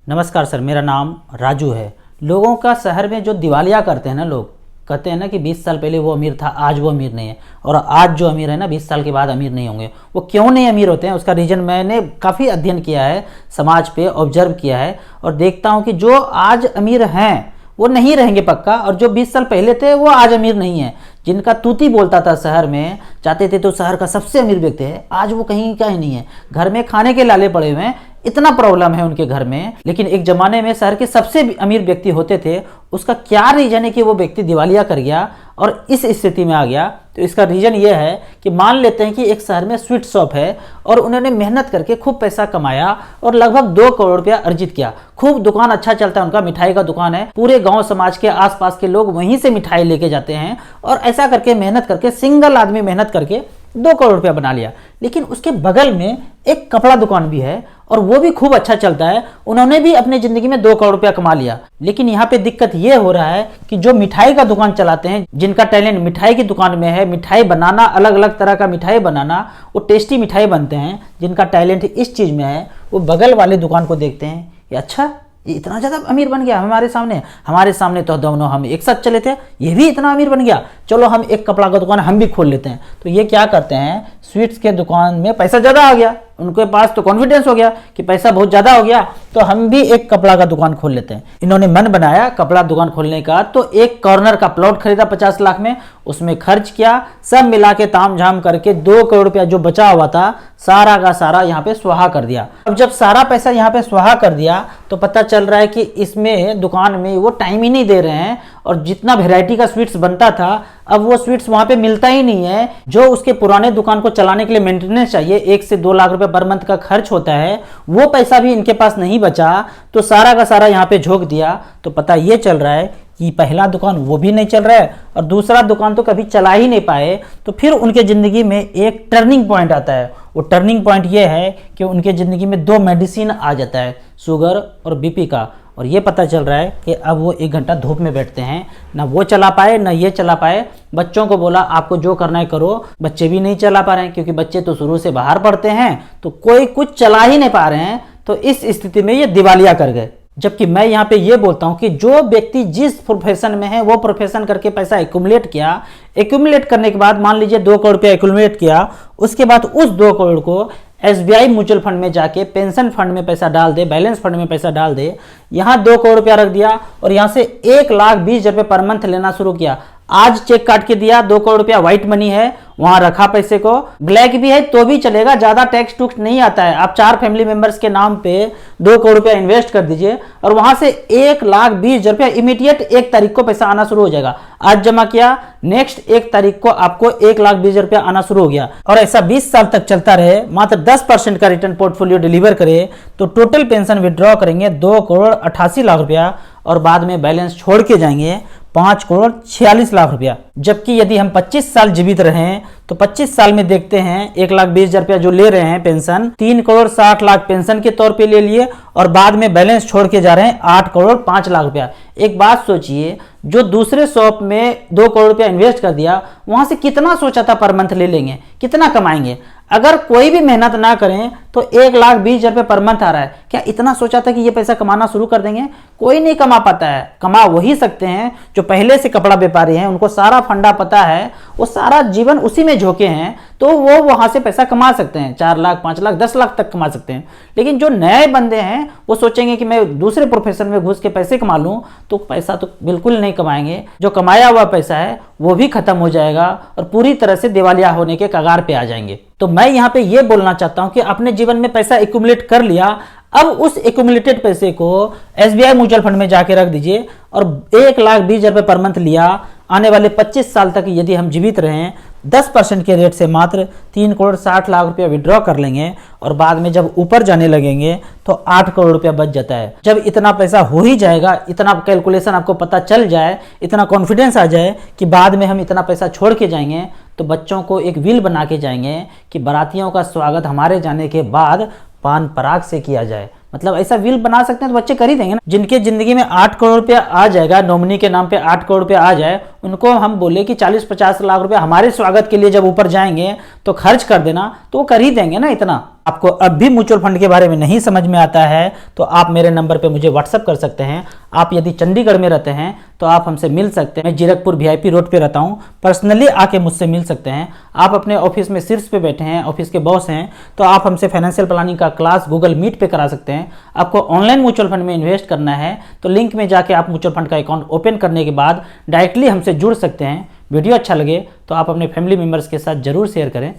नमस्कार सर, मेरा नाम राजू है। लोगों का शहर में जो दिवालिया करते हैं ना, लोग कहते हैं ना कि 20 साल पहले वो अमीर था, आज वो अमीर नहीं है, और आज जो अमीर है ना 20 साल के बाद अमीर नहीं होंगे। वो क्यों नहीं अमीर होते हैं, उसका रीज़न मैंने काफ़ी अध्ययन किया है, समाज पे ऑब्जर्व किया है, और देखता हूँ कि जो आज अमीर हैं वो नहीं रहेंगे पक्का, और जो 20 साल पहले थे वो आज अमीर नहीं है। जिनका तूती बोलता था शहर में, चाहते थे तो शहर का सबसे अमीर व्यक्ति है, आज वो कहीं का ही नहीं है। घर में खाने के लाले पड़े हुए हैं, इतना प्रॉब्लम है उनके घर में। लेकिन एक जमाने में शहर के सबसे अमीर व्यक्ति होते थे, उसका क्या रीजन है कि वो व्यक्ति दिवालिया कर गया और इस स्थिति में आ गया? तो इसका रीजन ये है कि मान लेते हैं कि एक शहर में स्वीट शॉप है और उन्होंने मेहनत करके खूब पैसा कमाया और लगभग 2 करोड़ रुपया अर्जित किया। खूब दुकान अच्छा चलता है, उनका मिठाई का दुकान है, पूरे गांव समाज के आसपास के लोग वहीं से मिठाई लेके जाते हैं, और ऐसा करके मेहनत करके सिंगल आदमी मेहनत करके 2 करोड़ रुपया बना लिया। लेकिन उसके बगल में एक कपड़ा दुकान भी है और वो भी खूब अच्छा चलता है, उन्होंने भी अपनी जिंदगी में 2 करोड़ रुपया कमा लिया। लेकिन यहाँ पे दिक्कत ये हो रहा है कि जो मिठाई का दुकान चलाते हैं, जिनका टैलेंट मिठाई की दुकान में है, मिठाई बनाना, अलग अलग तरह का मिठाई बनाना, वो टेस्टी मिठाई बनते हैं, जिनका टैलेंट इस चीज में है, वो बगल वाले दुकान को देखते हैं, ये अच्छा, ये इतना ज़्यादा अमीर बन गया हमारे सामने तो दोनों हम एक साथ चले थे, ये भी इतना अमीर बन गया, चलो हम एक कपड़ा का दुकान हम भी खोल लेते हैं। तो ये क्या करते हैं, स्वीट्स के दुकान में पैसा ज़्यादा आ गया, उनके पास तो कॉन्फिडेंस हो गया कि पैसा बहुत ज़्यादा हो गया, तो हम भी एक कपड़ा का दुकान खोल लेते हैं। इन्होंने मन बनाया कपड़ा दुकान खोलने का, तो एक कॉर्नर का प्लॉट खरीदा 50 लाख में, उसमें खर्च किया, सब मिला के ताम झाम करके 2 करोड़ रुपया जो बचा हुआ था सारा का सारा यहाँ पे स्वाहा कर दिया। अब जब सारा पैसा यहाँ पे स्वाहा कर दिया तो पता चल रहा है कि इसमें दुकान में वो टाइम ही नहीं दे रहे हैं, और जितना वेराइटी का स्वीट्स बनता था अब वो स्वीट्स वहाँ पे मिलता ही नहीं है। जो उसके पुराने दुकान को चलाने के लिए मेंटेनेंस चाहिए, 1 से 2 लाख रुपए पर मंथ का खर्च होता है, वो पैसा भी इनके पास नहीं बचा, तो सारा का सारा यहाँ पे झोंक दिया। तो पता ये चल रहा है कि पहला दुकान वो भी नहीं चल रहा है और दूसरा दुकान तो कभी चला ही नहीं पाए। तो फिर उनके ज़िंदगी में एक टर्निंग पॉइंट आता है। वो टर्निंग पॉइंट ये है कि उनके ज़िंदगी में 2 मेडिसिन आ जाता है, शुगर और बीपी का, और ये पता चल रहा है कि अब वो 1 घंटा धूप में बैठते हैं, ना वो चला पाए ना ये चला पाए। बच्चों को बोला आपको जो करना है करो, बच्चे भी नहीं चला पा रहे हैं, क्योंकि बच्चे तो शुरू से बाहर पढ़ते हैं, तो कोई कुछ चला ही नहीं पा रहे हैं। तो इस स्थिति में ये दिवालिया कर गए। जबकि मैं यहाँ पे ये बोलता हूँ कि जो व्यक्ति जिस प्रोफेशन में है वो प्रोफेशन करके पैसा एक्यूमुलेट किया, एक्यूमुलेट करने के बाद मान लीजिए 2 करोड़ रुपया एक्यूमुलेट किया, उसके बाद उस 2 करोड़ को SBI म्यूचुअल फंड में जाके पेंशन फंड में पैसा डाल दे, बैलेंस फंड में पैसा डाल दे, यहाँ 2 करोड़ रुपया रख दिया और यहाँ से 1,20,000 रुपये पर मंथ लेना शुरू किया। आज चेक काट के दिया, 2 करोड़ रुपया व्हाइट मनी है, वहां रखा पैसे को, ब्लैक भी है तो भी चलेगा, ज्यादा टैक्स टूक्स नहीं आता है। आप 4 फैमिली मेंबर्स के नाम पे 2 करोड़ रुपया इन्वेस्ट कर दीजिए और वहां से 1,20,000 रुपया इमीडिएट 1 तारीख को पैसा आना शुरू हो जाएगा। आज जमा किया, नेक्स्ट 1 तारीख को आपको 1,20,000 रुपया आना शुरू हो गया, और ऐसा 20 साल तक चलता रहे, मात्र 10% का रिटर्न पोर्टफोलियो डिलीवर करे, तो टोटल पेंशन विड्रॉ करेंगे 2 करोड़ 88 लाख रुपया, और बाद में बैलेंस छोड़ के जाएंगे 5 करोड़ 46 लाख रुपया। जबकि यदि हम 25 साल जीवित रहें तो 25 साल में देखते हैं 1,20,000 रुपया जो ले रहे हैं पेंशन, 3 करोड़ 60 लाख पेंशन के तौर पे ले लिए, और बाद में बैलेंस छोड़ के जा रहे हैं 8 करोड़ 5 लाख रुपया। एक बात सोचिए, जो दूसरे शॉप में 2 करोड़ रुपया इन्वेस्ट कर दिया, वहां से कितना सोचा था पर मंथ ले लेंगे, कितना कमाएंगे? अगर कोई भी मेहनत ना करें तो 1,20,000 रुपये पर मंथ आ रहा है, क्या इतना सोचा था कि ये पैसा कमाना शुरू कर देंगे? कोई नहीं कमा पाता है। कमा वही सकते हैं जो पहले से कपड़ा व्यापारी हैं, उनको सारा फंडा पता है, वो सारा जीवन उसी में झोंके हैं, तो वो वहां से पैसा कमा सकते हैं, 4 लाख 5 लाख 10 लाख तक कमा सकते हैं। लेकिन जो नए बंदे हैं वो सोचेंगे कि मैं दूसरे प्रोफेशन में घुस के पैसे कमा लूं, तो पैसा तो बिल्कुल नहीं कमाएंगे। जो कमाया हुआ पैसा है वो भी खत्म हो जाएगा और पूरी तरह से दिवालिया होने के कगार पे आ जाएंगे। तो मैं यहाँ पे ये बोलना चाहता हूँ कि अपने जीवन में पैसा एक्यूमुलेट कर लिया, अब उस एक्यूमुलेटेड पैसे को SBI म्यूचुअल फंड में जाके रख दीजिए, और 1,20,000 रुपये पर मंथ लिया। आने वाले 25 साल तक यदि हम जीवित रहें, 10% के रेट से मात्र 3 करोड़ 60 लाख रुपया विड्रॉ कर लेंगे, और बाद में जब ऊपर जाने लगेंगे तो 8 करोड़ रुपया बच जाता है। जब इतना पैसा हो ही जाएगा, इतना कैलकुलेशन आपको पता चल जाए, इतना कॉन्फिडेंस आ जाए कि बाद में हम इतना पैसा छोड़ के जाएंगे, तो बच्चों को एक विल बना के जाएंगे कि बारातियों का स्वागत हमारे जाने के बाद पान पराग से किया जाए। मतलब ऐसा विल बना सकते हैं तो बच्चे कर ही देंगे ना। जिनके जिंदगी में 8 करोड़ रुपया आ जाएगा, नॉमिनी के नाम पे 8 करोड़ रुपया आ जाए, उनको हम बोले कि 40-50 लाख रुपए हमारे स्वागत के लिए जब ऊपर जाएंगे तो खर्च कर देना, तो वो कर ही देंगे ना इतना। आपको अब भी म्यूचुअल फंड के बारे में नहीं समझ में आता है तो आप मेरे नंबर पे मुझे व्हाट्सअप कर सकते हैं। आप यदि चंडीगढ़ में रहते हैं तो आप हमसे मिल सकते हैं। मैं जीरकपुर VIP रोड पे रहता हूँ, पर्सनली आके मुझसे मिल सकते हैं। आप अपने ऑफिस में शीर्ष पे बैठे हैं, ऑफिस के बॉस हैं, तो आप हमसे फाइनेंशियल प्लानिंग का क्लास गूगल मीट पे करा सकते हैं। आपको ऑनलाइन म्यूचुअल फंड में इन्वेस्ट करना है तो लिंक में जाके आप म्यूचुअल फंड का अकाउंट ओपन करने के बाद डायरेक्टली हमसे जुड़ सकते हैं। वीडियो अच्छा लगे तो आप अपने फैमिली मेम्बर्स के साथ जरूर शेयर करें।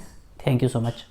Thank you so much.